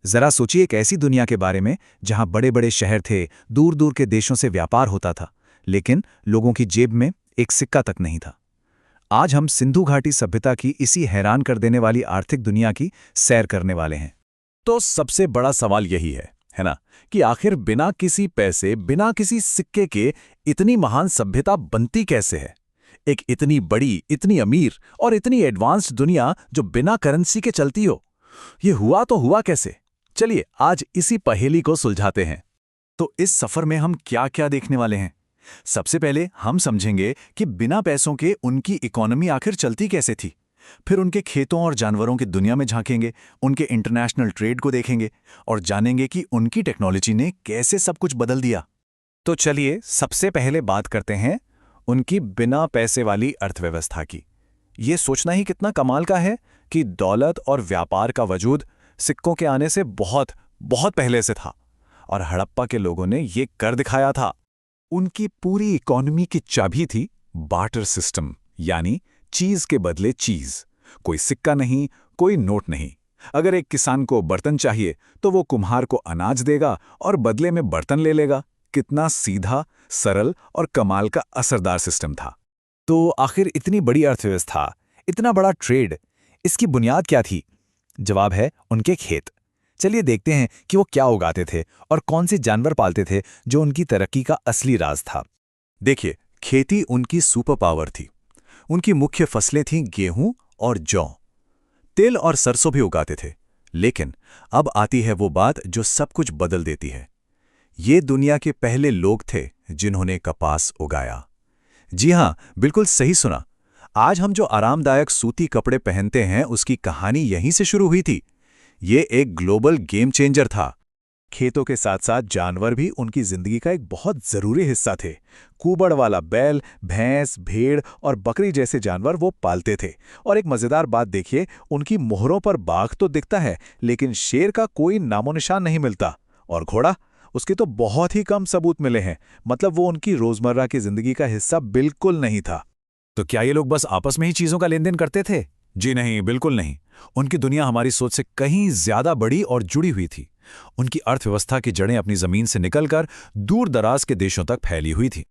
जरा सोचिए एक ऐसी दुनिया के बारे में जहां बड़े बड़े शहर थे, दूर दूर के देशों से व्यापार होता था, लेकिन लोगों की जेब में एक सिक्का तक नहीं था। आज हम सिंधु घाटी सभ्यता की इसी हैरान कर देने वाली आर्थिक दुनिया की सैर करने वाले हैं। तो सबसे बड़ा सवाल यही है ना, कि आखिर बिना किसी पैसे, बिना किसी सिक्के के इतनी महान सभ्यता बनती कैसे है? एक इतनी बड़ी, इतनी अमीर और इतनी एडवांस्ड दुनिया जो बिना करेंसी के चलती हो, ये हुआ तो हुआ कैसे? चलिए आज इसी पहेली को सुलझाते हैं। तो इस सफर में हम क्या क्या देखने वाले हैं? सबसे पहले हम समझेंगे कि बिना पैसों के उनकी इकोनॉमी आखिर चलती कैसे थी। फिर उनके खेतों और जानवरों की दुनिया में झांकेंगे, उनके इंटरनेशनल ट्रेड को देखेंगे और जानेंगे कि उनकी टेक्नोलॉजी ने कैसे सब कुछ बदल दिया। तो चलिए सबसे पहले बात करते हैं उनकी बिना पैसे वाली अर्थव्यवस्था की। ये सोचना ही कितना कमाल का है कि दौलत और व्यापार का वजूद सिक्कों के आने से बहुत बहुत पहले से था, और हड़प्पा के लोगों ने ये कर दिखाया था। उनकी पूरी इकोनॉमी की चाबी थी बार्टर सिस्टम, यानी चीज के बदले चीज। कोई सिक्का नहीं, कोई नोट नहीं। अगर एक किसान को बर्तन चाहिए तो वो कुम्हार को अनाज देगा और बदले में बर्तन ले लेगा। कितना सीधा, सरल और कमाल का असरदार सिस्टम था। तो आखिर इतनी बड़ी अर्थव्यवस्था, इतना बड़ा ट्रेड, इसकी बुनियाद क्या थी? जवाब है उनके खेत। चलिए देखते हैं कि वो क्या उगाते थे और कौन से जानवर पालते थे जो उनकी तरक्की का असली राज था। देखिए, खेती उनकी सुपर पावर थी। उनकी मुख्य फसलें थीं गेहूं और जौ। तिल और सरसों भी उगाते थे। लेकिन अब आती है वो बात जो सब कुछ बदल देती है। ये दुनिया के पहले लोग थे जिन्होंने कपास उगाया। जी हां, बिल्कुल सही सुना। आज हम जो आरामदायक सूती कपड़े पहनते हैं, उसकी कहानी यहीं से शुरू हुई थी। ये एक ग्लोबल गेम चेंजर था। खेतों के साथ साथ जानवर भी उनकी जिंदगी का एक बहुत जरूरी हिस्सा थे। कुबड़ वाला बैल, भैंस, भेड़ और बकरी जैसे जानवर वो पालते थे। और एक मजेदार बात देखिए, उनकी मोहरों पर बाघ तो दिखता है, लेकिन शेर का कोई नामोनिशान नहीं मिलता। और घोड़ा, उसके तो बहुत ही कम सबूत मिले हैं। मतलब वो उनकी रोजमर्रा की जिंदगी का हिस्सा बिल्कुल नहीं था। तो क्या ये लोग बस आपस में ही चीजों का लेन देन करते थे? जी नहीं, बिल्कुल नहीं। उनकी दुनिया हमारी सोच से कहीं ज्यादा बड़ी और जुड़ी हुई थी। उनकी अर्थव्यवस्था की जड़ें अपनी जमीन से निकलकर दूर दराज के देशों तक फैली हुई थी।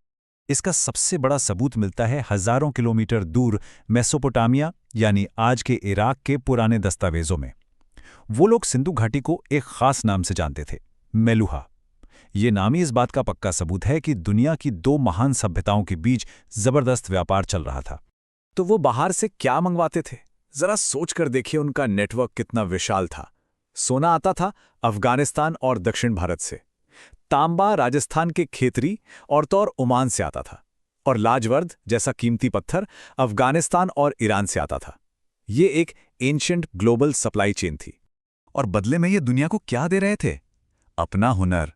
इसका सबसे बड़ा सबूत मिलता है हजारों किलोमीटर दूर मेसोपोटामिया, यानी आज के इराक के पुराने दस्तावेजों में। वो लोग सिंधु घाटी को एक खास नाम से जानते थे, मेलुहा। ये नाम ही इस बात का पक्का सबूत है कि दुनिया की दो महान सभ्यताओं के बीच जबरदस्त व्यापार चल रहा था। तो वो बाहर से क्या मंगवाते थे? जरा सोच कर देखिए, उनका नेटवर्क कितना विशाल था। सोना आता था अफगानिस्तान और दक्षिण भारत से। तांबा राजस्थान के खेतरी और तौर ओमान से आता था। और लाजवर्द जैसा कीमती पत्थर अफगानिस्तान और ईरान से आता था। ये एक एंशिएंट ग्लोबल सप्लाई चेन थी। और बदले में ये दुनिया को क्या दे रहे थे? अपना हुनर।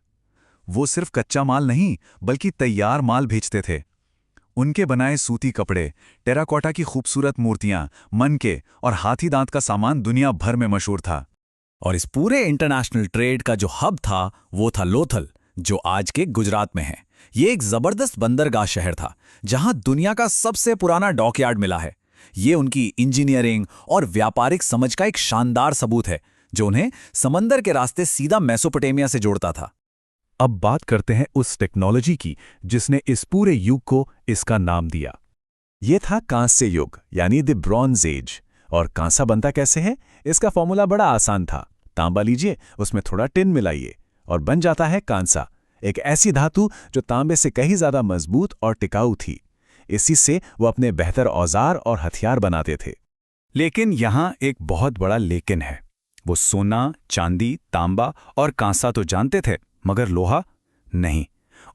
वो सिर्फ कच्चा माल नहीं, बल्कि तैयार माल भेजते थे। उनके बनाए सूती कपड़े, टेराकोटा की खूबसूरत मूर्तियां, मनके और हाथी दांत का सामान दुनिया भर में मशहूर था। और इस पूरे इंटरनेशनल ट्रेड का जो हब था, वो था लोथल, जो आज के गुजरात में है। ये एक जबरदस्त बंदरगाह शहर था, जहां दुनिया का सबसे पुराना डॉकयार्ड मिला है। ये उनकी इंजीनियरिंग और व्यापारिक समझ का एक शानदार सबूत है, जो उन्हें समंदर के रास्ते सीधा मेसोपोटामिया से जोड़ता था। अब बात करते हैं उस टेक्नोलॉजी की जिसने इस पूरे युग को इसका नाम दिया। ये था कांस्य युग, यानी द ब्रॉन्ज एज। और कांसा बनता कैसे है? इसका फॉर्मूला बड़ा आसान था। तांबा लीजिए, उसमें थोड़ा टिन मिलाइए और बन जाता है कांसा, एक ऐसी धातु जो तांबे से कहीं ज्यादा मजबूत और टिकाऊ थी। इसी से वो अपने बेहतर औजार और हथियार बनाते थे। लेकिन यहां एक बहुत बड़ा लेकिन है। वो सोना, चांदी, तांबा और कांसा तो जानते थे, मगर लोहा नहीं।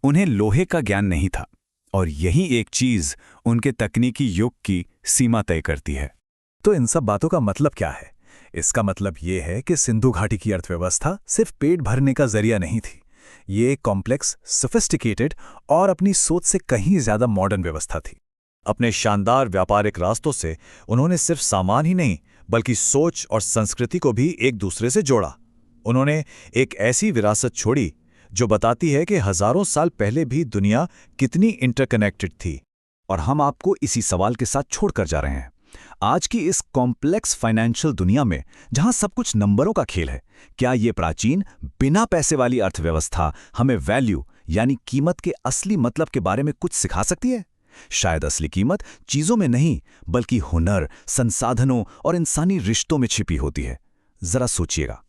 उन्हें लोहे का ज्ञान नहीं था। और यही एक चीज उनके तकनीकी युग की सीमा तय करती है। तो इन सब बातों का मतलब क्या है? इसका मतलब ये है कि सिंधु घाटी की अर्थव्यवस्था सिर्फ पेट भरने का जरिया नहीं थी। ये एक कॉम्प्लेक्स, सोफिस्टिकेटेड और अपनी सोच से कहीं ज्यादा मॉडर्न व्यवस्था थी। अपने शानदार व्यापारिक रास्तों से उन्होंने सिर्फ सामान ही नहीं, बल्कि सोच और संस्कृति को भी एक दूसरे से जोड़ा। उन्होंने एक ऐसी विरासत छोड़ी जो बताती है कि हजारों साल पहले भी दुनिया कितनी इंटरकनेक्टेड थी। और हम आपको इसी सवाल के साथ छोड़कर जा रहे हैं आज की इस कॉम्प्लेक्स फाइनेंशियल दुनिया में जहां सब कुछ नंबरों का खेल है, क्या ये प्राचीन बिना पैसे वाली अर्थव्यवस्था हमें वैल्यू यानी कीमत के असली मतलब के बारे में कुछ सिखा सकती है? शायद असली कीमत चीजों में नहीं, बल्कि हुनर, संसाधनों और इंसानी रिश्तों में छिपी होती है। जरा सोचिएगा।